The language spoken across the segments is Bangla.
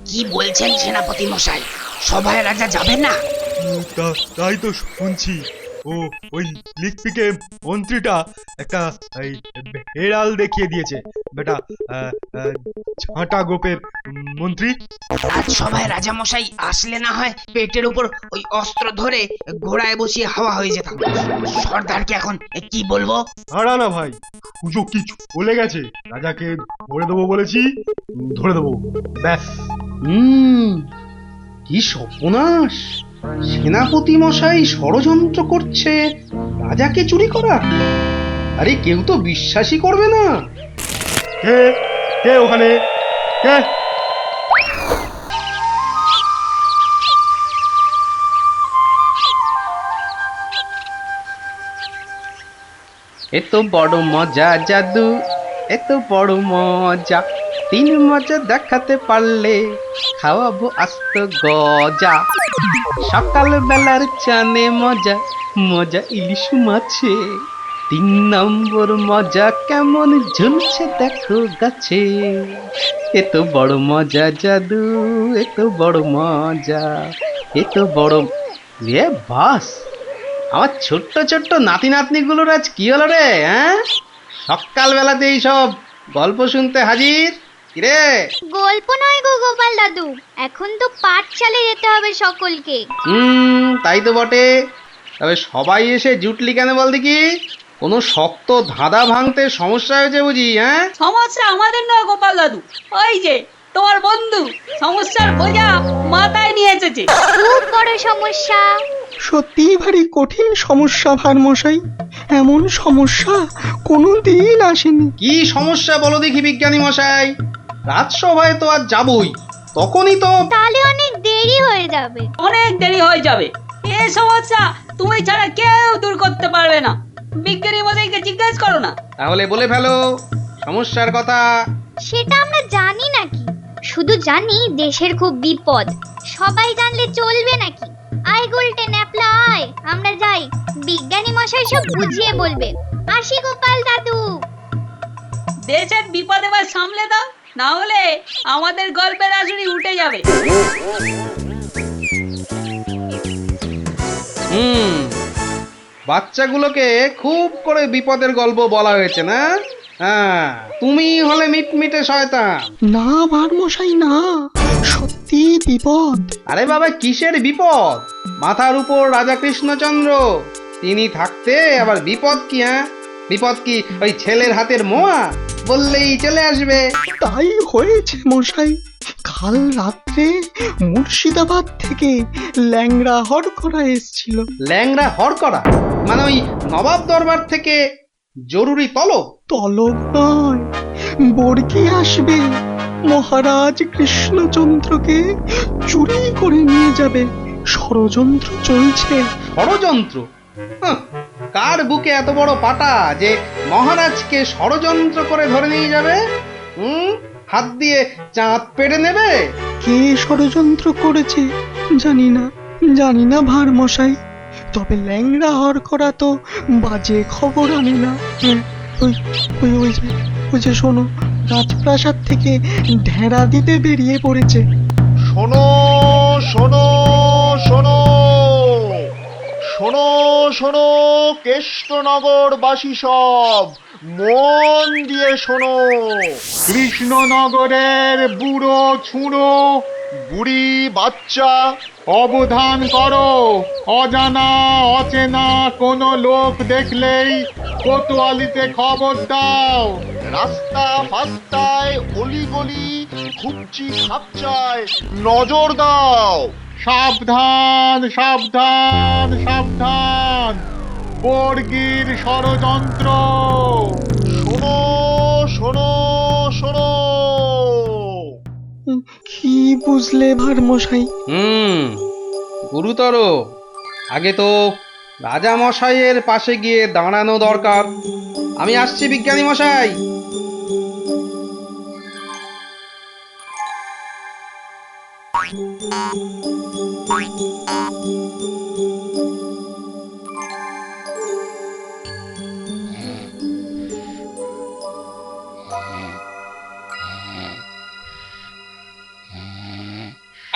কি বলছেন সেনাপতি মশাই? সভায় রাজা যাবেন না? তাই তো শুনছি। ও ওই লিকপিকে মন্ত্রীটা একটা এই হেড়াল দেখিয়ে দিয়েছে বেটা। আহ, আহ, ঝাঁটা গোপের মন্ত্রী। আজ সভায় রাজা মশাই আসলে না হয় পেটের উপর ওই অস্ত্র ধরে ঘোড়ায় বসিয়ে হাওয়া হয়ে যেতাম। সর্দারকে এখন কি বলবো? হারা না ভাই, সুযোগ কি চলে গেছে। রাজাকে ধরে দেবো বলেছি, ধরে দেবো, ব্যাস। হুম, কি সর্বনাশ! সেনাপতি মশাই ষড়যন্ত্র করছে রাজাকে চুরি করা। আরে কেউ তো বিশ্বাসই করবে না। কে কে ওখানে? কে? এত বড় মজা জাদু, এত বড় মজা, তিন মজা দেখাতে পারলে খাওয়াবো আস্ত গজা। সকাল বেলার চানে মজা, মজা ইলিশ মাছে, তিন নম্বর মজা কেমন ঝুলছে দেখো গাছে। এত বড় মজা জাদু, এত বড় মজা, এত বড়। এ বাস, আমার ছোট্ট ছোট্ট নাতি নাতনিগুলোর আজ কি হলো রে? হ্যাঁ, সকালবেলাতেই সব গল্প শুনতে হাজির। কিরে? গল্প নয় গো গোপাল দাদু, এখন তো পাঠ চালিয়ে যেতে হবে সকলকে। তাই তো বটে। তবে সবাই এসে জুটলি কেন বল দেখি? কোনো শক্ত ধাঁধা ভাঙতে সমস্যা হয়েছে বুঝি? হ্যাঁ, সমস্যা আমাদের নয় গোপাল দাদু, ওই যে তোমার বন্ধু সমস্যার বোঝা মাথায় নিয়ে এসেছে। খুব বড় সমস্যা। সত্যিই ভারী কঠিন সমস্যা ভারমশাই। এমন সমস্যা কোনোদিন আসেনি। কি সমস্যা বলো দেখি বিজ্ঞানী মশাই? রাজসভায় তো আজ যাবই, তখনই তো। তাহলে অনেক দেরি হয়ে যাবে। অনেক দেরি হয়ে যাবে। এই সমস্যা তুমি ছাড়া কেউ দূর করতে পারবে না। বিজ্ঞানী মশাইকে জিজ্ঞেস করো না। তাহলে বলে ফেলো সমস্যার কথা। সেটা আমরা জানি নাকি? শুধু জানি দেশের খুব বিপদ। সবাই জানলে চলবে নাকি? আয় গুলটে ন্যাপলা আয়, আমরা যাই, বিজ্ঞানী মশাই সব বুঝিয়ে বলবে। আসি গোপাল দাদু। দেশের বিপদ এবার সামলে দাও, না হলে আমাদের গল্পের আসরই উঠে যাবে। বাচ্চাগুলোকে খুব করে বিপদের গল্প বলা হয়েছে না? হ্যাঁ, তুমি হলে মিটমিটে শয়তান। না ভারমশাই না, সত্যি বিপদ। আরে বাবা, কিসের বিপদ? মাথার উপর রাজা কৃষ্ণচন্দ্র, তিনি থাকতে আবার বিপদ কি? হ্যাঁ, বিপদ কি ওই ছেলের হাতের মোয়া বললেই চলে আসবে? তাই হয়েছে মশাই। কাল রাত্রে মুর্শিদাবাদ থেকে ল্যাংড়া হরকরা এসছিল। ল্যাংড়া হরকরা মানে ওই নবাব দরবার থেকে জরুরি তলব? তলব নয়, বর্গি আসবে। মহারাজ কৃষ্ণচন্দ্রকে চুরি করে নিয়ে যাবে। ষড়যন্ত্র চলছে। ষড়যন্ত্র? হাহ, কার বুকে এত বড় পাটা যে মহারাজকে ষড়যন্ত্র করে ধরে নিয়ে যাবে? হাত দিয়ে চাঁদ পেড়ে নেবে? কে ষড়যন্ত্র করেছে জানি না, জানি না ভারমশাই। তবে ল্যাংড়া হরকরা তো বাজে খবর আনে না। ওই ওই ওই যে ওই যে শোনো, রাজপ্রাসাদ থেকে ঢেড়া দিতে বেরিয়ে পড়েছে। শোনো শোনো শোনো শোনো শোনো, কেষ্টনগরবাসী সব মন দিয়ে শোনো। কৃষ্ণনগরের বুড়ো ছুঁড়ো বুড়ি বাচ্চা, অবধান করো। অজানা অচেনা কোনো লোক দেখলেই কোতোয়ালিতে খবর দাও। রাস্তা ফাস্তায় অলিগলি খুঁজছি খাপচায় নজর দাও। সাবধান সাবধান সাবধান, বর্গির ষড়যন্ত্র। শোনো শোনো শোনো। কি বুঝলে ভারমশাই? গুরুতর। আগে তো রাজা মশাইয়ের পাশে গিয়ে দাঁড়ানো দরকার। আমি আসছি বিজ্ঞানী মশাই।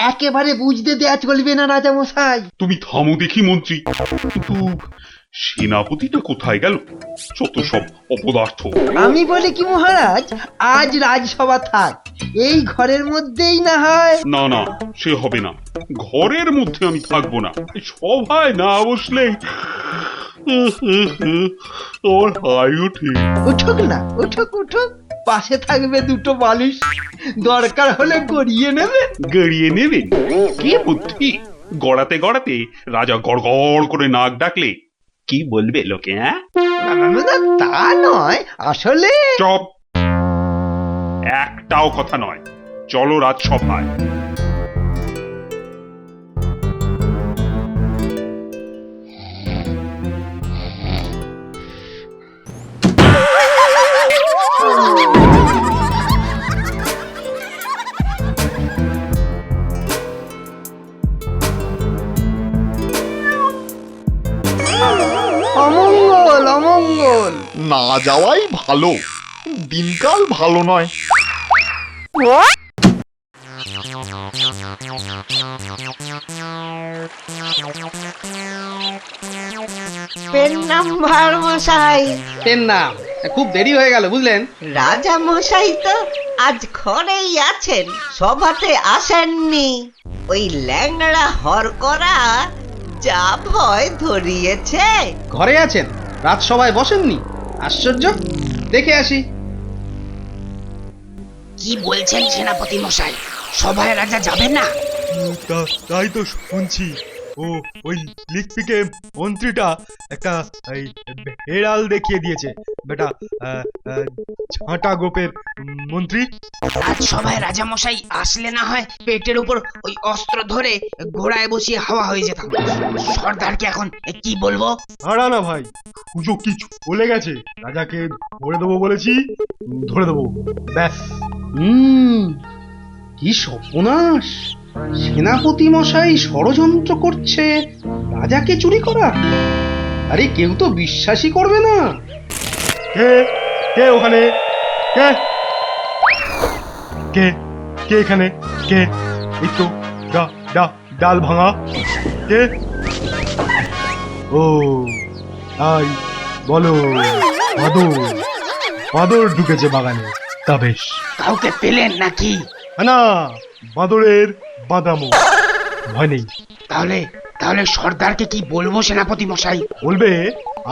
একেবারে বুঝতে দেয়া চলবে না রাজামশাই। তুমি থামো দেখি মন্ত্রী, কিন্তু সেনাপতিটা কোথায় গেল? যত সব অপদার্থ। আমি বলি কি মহারাজ, আজ রাজসভা থাক, এই ঘরের মধ্যেই না হয়। না না, সে হবে না। ঘরের মধ্যে আমি থাকবো না। এই সভায় না বসলে আমার হাই ওঠে। উঠুক না, উঠুক উঠুক, পাশে থাকবে দুটো বালিশ, দরকার হলে গড়িয়ে নেবে। গড়িয়ে নেবেন? কি বুদ্ধি! গড়াতে গড়াতে রাজা গড় গড় করে নাক ডাকলে কি বলবে লোকে? হ্যাঁ, তা নয়, আসলে চপ! একটাও কথা নয়, চলো রাজসভায়। অমঙ্গল অমঙ্গল। না যাওয়াই ভালো, দিনকাল ভালো নয়। পেন নাম্বার মশাই। এর নাম খুব দেরি হয়ে গেল বুঝলেন। রাজা মশাই তো আজ ঘরেই আছেন, সভাতে আসেননি। ওই ল্যাংড়া হরকরা যা ভয় ধরিয়েছে। ঘরে আছেন, রাজসভায় বসেননি? আশ্চর্য, দেখে আসি। কি বলছেন সেনাপতি মশাই? সভায় রাজা যাবেন না? তাই তো শুনছি। ও ওই লিকপিকে মন্ত্রীটা একটা এই হেড়াল দেখিয়ে দিয়েছে বেটা, ঝাঁটা গোপের মন্ত্রী। আজ সভায় রাজা মশাই আসলে না হয় পেটের উপর ওই অস্ত্র ধরে ঘোড়ায় বসিয়ে হাওয়া হয়ে যেতাম। সর্দারকে এখন কি বলবো? হারা না ভাই, সুযোগ কি চলে গেছে। রাজাকে ধরে দেবো বলেছি, ধরে দেবো, ব্যাস। কি সর্বনাশ! সেনাপতি মশাই ষড়যন্ত্র করছে রাজাকে চুরি করা। আরে কেউ তো বিশ্বাসই করবে না। কে কে ওখানে? কে কে কে এখানে? কে? এই তো ডাল ভাঙা। কে? ও তাই বলো, বাদর ঢুকেছে বাগানে। তা বেশ। কাউকে পেলেন নাকি? না, বাদরের বাদামো, ভয় নেই। তাহলে তাহলে সর্দারকে কি বলবো সেনাপতি মশাই? বলবে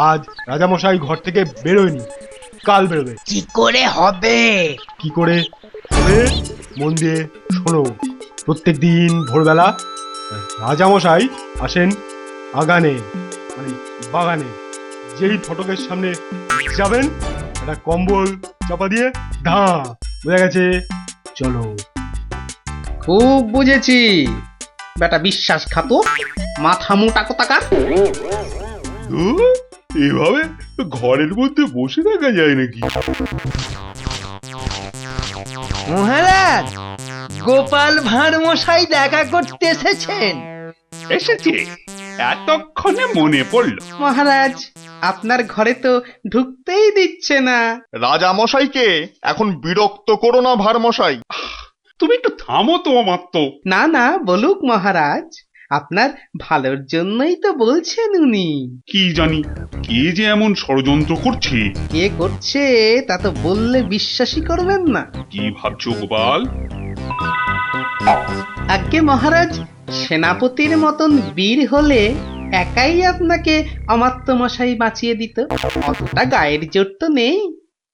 আজ রাজামশাই ঘর থেকে বেরোয়নি, কাল বেরোবে। কি করে হবে? কি করে হবে? মন দিয়ে শোনো। প্রত্যেক দিন ভোরবেলা রাজামশাই আসেন আগানে, মানে বাগানে। যেই ফটকের সামনে যাবেন, একটা কম্বল চাপা দিয়ে ধা, বোঝা গেছে? চলো। খুব বুঝেছি, বেটা বিশ্বাসঘাতক, মাথা মোটা কোথাকার। এভাবে ঘরের মধ্যে বসে থাকা যায় নাকি? মহারাজ, গোপাল ভাঁড় মশাই দেখা করতে এসেছেন। এসেছে? এতক্ষণে মনে পড়লো। মহারাজ, আপনার ঘরে তো ঢুকতেই দিচ্ছে না। রাজা মশাইকে এখন বিরক্ত করো না ভার মশাই। তুমি একটু থামো তো মাত্র। না না, বলুক মহারাজ, আপনার ভালোর জন্যই তো বলছেন উনি। কি জানি কে যে এমন ষড়যন্ত্র করছে। কে করছে তা তো বললে বিশ্বাসই করবেন না। কি ভাবছো গোপাল? আজ্ঞে মহারাজ, সেনাপতির মতন বীর হলে একাই আপনাকে অমাত্য মশাই বাঁচিয়ে দিত। অতটা গায়ের জোর তো নেই,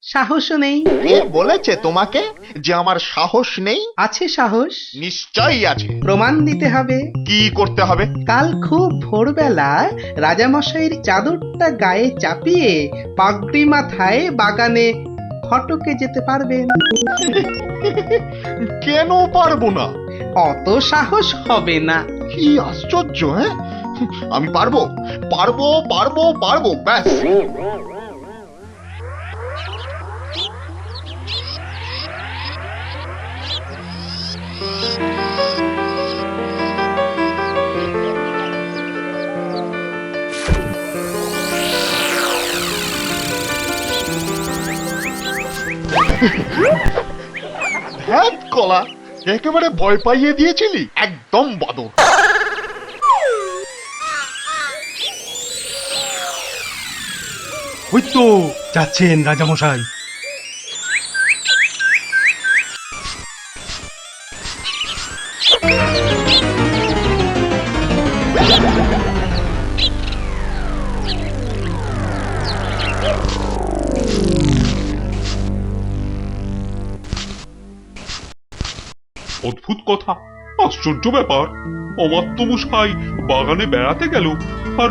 সাহসও নেই। কে বলেছে তোমাকে যে আমার সাহস নেই? আছে সাহস, নিশ্চয়ই আছে। প্রমাণ দিতে হবে। কি করতে হবে? কাল খুব ভোরবেলা রাজামশাইয়ের চাদরটা গায়ে চাপিয়ে পাগড়ি মাথায় বাগানে ফটকে যেতে পারবেন। কেন পারবো না? অত সাহস হবে না। কি আশ্চর্য! হ্যাঁ, আমি পারবো পারবো পারবো পারবো, ব্যাস। ধ্যাৎ কলা, একেবারে ভয় পাইয়ে দিয়েছিলি, একদম বাদর। ওই তো যাচ্ছেন রাজামশাই। অদ্ভুত কথা, আশ্চর্য ব্যাপার। অমাত্যমশাই বাগানে বেড়াতে গেল আর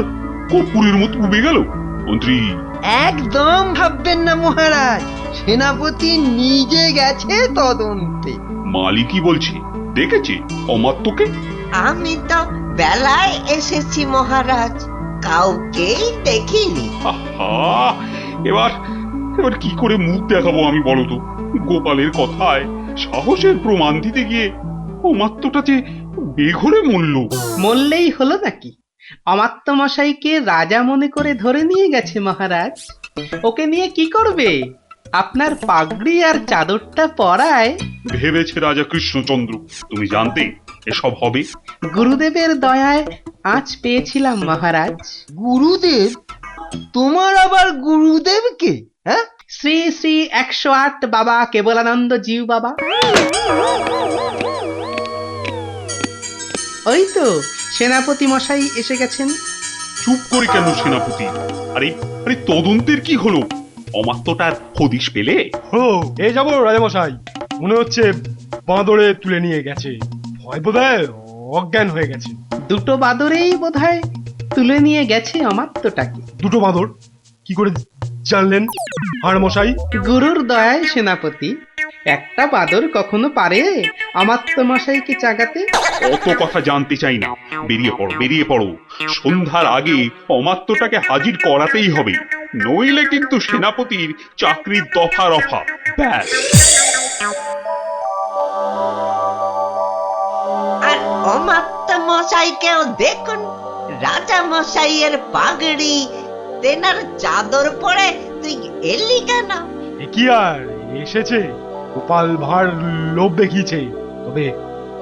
কর্পূরের মতো ডুবে গেল। মন্ত্রী, একদম ভাববেন না মহারাজ, সেনাপতি নিজে গেছে তদন্তে। মালিকই বলছে দেখেছে অমাত্যকে। আমি তো বেলায় এসেছি মহারাজ, কাউকেই দেখিনি। আহা, এবার এবার কি করে মুখ দেখাবো আমি বলো তো? গোপালের কথায় সাহসের প্রমাণ দিতে গিয়ে অমাত্যটা যে বেঘরে মরল। মরলেই হলো নাকি? অমাত্য মশাইকে রাজা মনে করে ধরে নিয়ে গেছে মহারাজ। ওকে নিয়ে কি করবে? আপনার পাগড়ি আর চাদরটা পরায়। ভেবেছে রাজা কৃষ্ণচন্দ্র তুমি জানতে এসব হবে? গুরুদেবের দয়ায় আঁচ পেয়েছিলাম মহারাজ। গুরুদেব? তোমার আবার গুরুদেব কে? হ্যাঁ, শ্রী শ্রী 108 বাবা কেবলানন্দ জিউ বাবা। ওই তো সেনাপতি মশাই এসে গেছেন। চুপ করে কেন সেনাপতি? আরে আরে তদন্তের কি হলো? অমাত্যটার হদিশ পেলে? ও এই যাবো রাজামশাই, মনে হচ্ছে বাঁদরে তুলে নিয়ে গেছে। ভয় বোধহয় অজ্ঞান হয়ে গেছে। দুটো বাদরেই বোধহয় তুলে নিয়ে গেছে অমাত্যটাকে। দুটো বাঁদর কি করে জানলেন আর মশাই? গুরুর দয়ায় সেনাপতি। একটা বাদর কখনো পারে অমাত্য মশাইকে চাগাতে? অত কথা জানতে চাই না, বেরিয়ে পড়ো বেরিয়ে পড়ো। সন্ধ্যার আগে অমাত্যটাকে হাজির করাতেই হবে, নইলে কিন্তু সেনাপতির চাকরির দফা রফা। ব্যাস। আর অমাত্য মশাইকেও দেখুন, রাজা মশাইয়ের পাগড়ি তেনার চাদর পরে তুই এলি কেন? এ কি আর এসেছে, গোপাল ভাঁড় লোভ দেখিয়েছে। তবে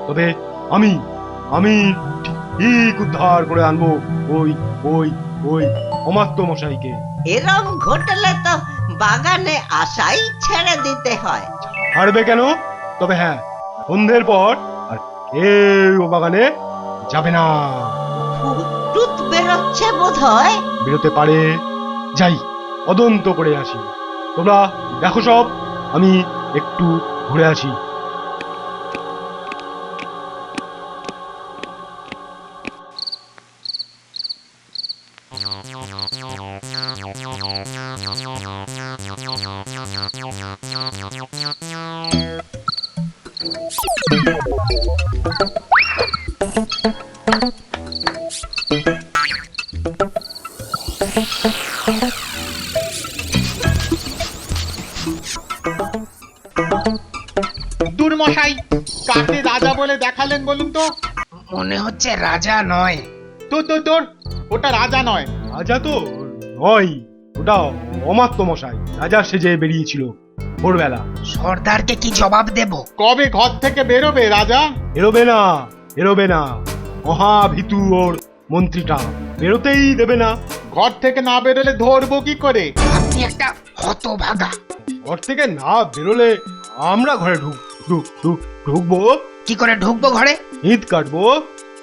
তবে আমি আমি ঠিক উদ্ধার করে আনবো ওই ওই ওই অমাত্য মশাইকে। এরম ঘটলে তো বাগানে আসাই ছেড়ে দিতে হয়। হারবে কেন? তবে হ্যাঁ, সন্ধ্যের পর আর কেউ বাগানে যাবে না। ভূত বেরোচ্ছে বোধ হয়। বেরোতে পারে, যাই তদন্ত করে আসি। তোমরা দেখো সব, আমি একটু ঘুরে আসি। দুর্মশাই, কাকে রাজা বলে দেখালেন বলুন তো? মনে হচ্ছে রাজা নয়। তোর ওটা রাজা নয়। রাজা তো নয়, ওটা অমাত্য মশাই রাজা সেজে বেরিয়েছিল ভোরবেলা। সর্দারকে কি জবাব দেব? কবে ঘর থেকে বেরোবে রাজা? এরোবে না, এরোবে না। মহাভীতু ওর মন্ত্রীটা, বেরোতেই দেবে না। ঘর থেকে না বেরোলে ধরবো কি করে? আপনি একটা হতভাগা। ঘর থেকে না বেরোলে আমরা ঘরে ঢুকবো। কি করে ঢুকবো ঘরে? ঈদ কাটবো,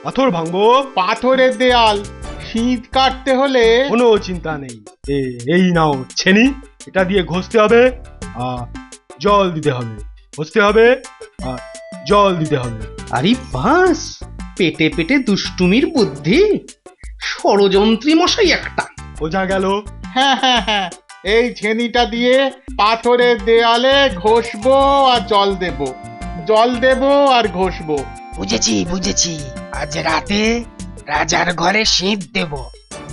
পাথর ভাঙবো। পাথরের দেয়াল, শীত কাটতে হলে কোনো চিন্তা নেই। এই নাও ছেনি, এটা দিয়ে ঘষতে হবে আর জল দিতে হবে, ঘষতে হবে আর জল দিতে হবে। আরে বাস, পেটে পেটে দুষ্টুমির বুদ্ধি, ষড়যন্ত্রী মশাই একটা। বোঝা গেল? হ্যাঁ, এই ছেনিটা দিয়ে পাথরের দেয়ালে ঘষবো আর জল দেবো আর ঘষবো। বুঝেছি বুঝেছি, আজ রাতে রাজার ঘরে শীত দেব,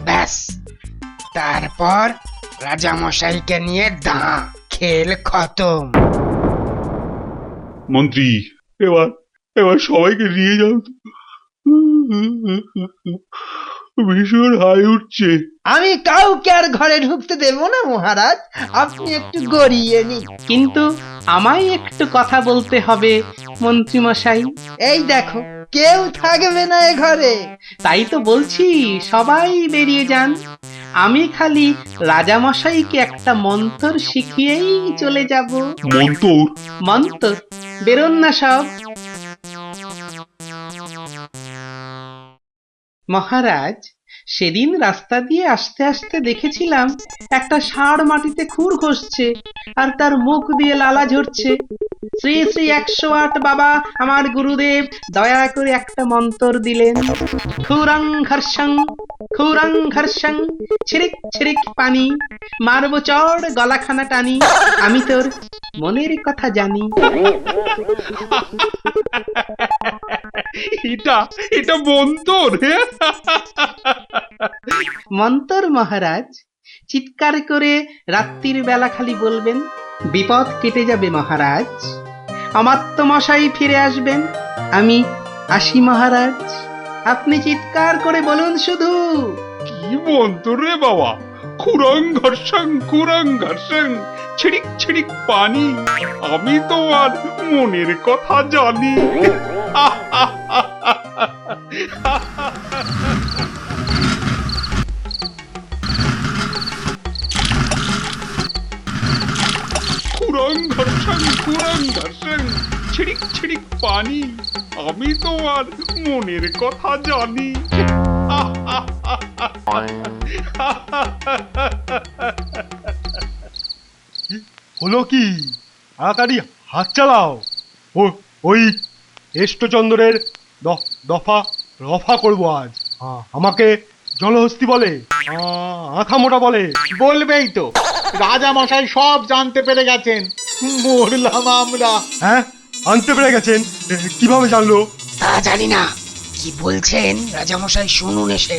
ব্যাস। তারপর রাজা মশাইকে নিয়ে দাঁ, খেল খতম। মন্ত্রী, এবার এবার সবাইকে নিয়ে যাও তো। ভীষণ হাই উঠছে। আমি কাউকে আর ঘরে ঢুকতে দেব না মহারাজ, আপনি একটু গড়িয়ে নিন। কিন্তু আমায় একটু কথা বলতে হবে মন্ত্রী মশাই। এই দেখো কেউ থাকবে না এ ঘরে। তাই তো বলছি সবাই বেরিয়ে যান, আমি খালি রাজামশাইকে একটা মন্ত্র শিখিয়েই চলে যাব। মন্তর? মন্ত্র, বেরোন না সব। মহারাজ, সেদিন রাস্তা দিয়ে আসতে আসতে দেখেছিলাম একটা ষাঁড় মাটিতে খুর ঘষছে আর তার মুখ দিয়ে লালা ঝরছে। শ্রী শ্রী 108 বাবা আমার গুরুদেব দয়া করে একটা মন্ত্র দিলেন। খুরং ঘর্ষং, খুরং ঘর্ষং, ছিরিক ছিরিক পানি, মারবো চড় গলাখানা টানি, আমি তোর মনের কথা জানি। এটা এটা মন্তর? মন্তর মহারাজ, চিৎকার করে রাত্রির বেলা খালি বলবেন, বিপদ কেটে যাবে মহারাজ, অমাত্য মশাই ফিরে আসবেন, আমি আসি মহারাজ। আপনি চিৎকার করে বলুন শুধু। কি মন্তর রে বাবা? খুরং ঘর্ষং, খুরং ঘর্ষং, ছিড়িক ছিড়িক পানি, আমি তোমার মনের কথা জানি। খুরং ঘর্ষং, খুরং ঘর্ষং, ছিড়িক ছিড়িক পানি, আমি তোমার মনের কথা জানি। হলো কি? তাড়াতাড়ি হাত চালাও। ও ওই এষ্টচন্দ্রের দফা রফা করবো আজ। আমাকে জলহস্তি বলে, আঁথা মোটা বলে। বলবেই তো, রাজা মশাই সব জানতে পেরে গেছেন। মরলাম আমরা। হ্যাঁ, আনতে পেরে গেছেন? কিভাবে জানলো? তা জানি না, কি বলছেন রাজামশাই শুনুন এসে।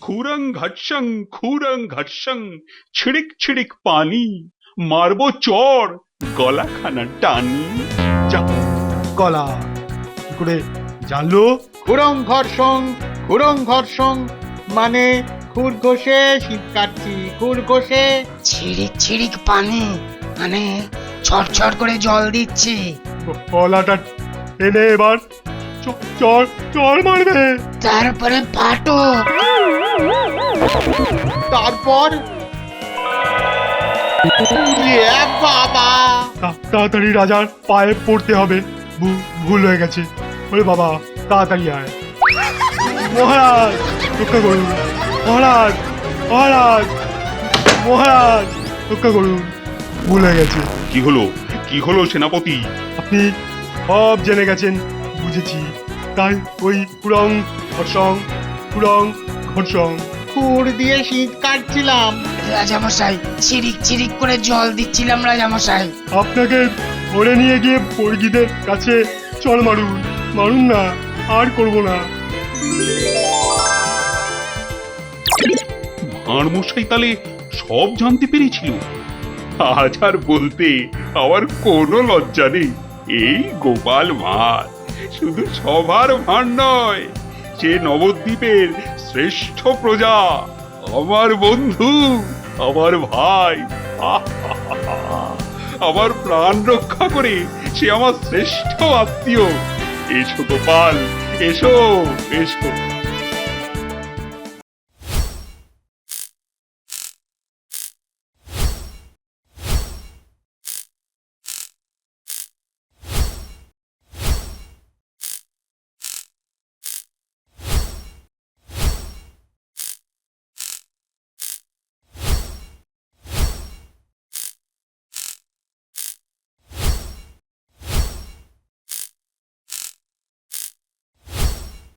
খুরং ঘর্ষং, খুরং ঘর্ষং, ছিড়িক ছিড়িক পানি, মারবো চড় গলাখানা টানি। গলা কি করে জানলো? খুরং ঘর্ষং মানে খুর ঘষে শীত কাটছি, খুর ঘষে। ছিড়িক ছিড়িক পানি মানে ছড়ছড় করে জল দিচ্ছি। গলাটা টেনে এবার চর চর মারবে। তারপরে পাটো। তারপর বাবা, তাড়াতাড়ি রাজার পায়ে পড়তে হবে। ভুল হয়ে গেছে। ওরে বাবা, তাড়াতাড়ি আয়। মহারাজ রক্ষা করুন, মহারাজ মহারাজ মহারাজ রক্ষা করুন, ভুল হয়ে গেছে। কি হলো, কি হলো সেনাপতি? আপনি সব জেনে গেছেন, বুঝেছি। তাই ওই খুরং ঘর্ষং, খুরং ঘর্ষং খুর দিয়ে শীত কাটছিলাম। রাজামশাই চিরিক চিরিক করে জল দিচ্ছিলাম রাজামশাই। আপনাকে ধরে নিয়ে গিয়ে বর্গীদের কাছে চল মারুন। মারুন না, আর করব না। ভাঁড় মশাই তাহলে সব জানতে পেরেছিল। আজ আর বলতে আমার কোনো লজ্জা নেই। এই গোপাল ভাঁড় শুধু সবার ভাঁড় নয়, সে নবদ্বীপের শ্রেষ্ঠ প্রজা, আমার বন্ধু, আমার ভাই। আমার প্রাণ রক্ষা করে সে আমার শ্রেষ্ঠ আত্মীয়। এসো গোপাল, এসো এসো।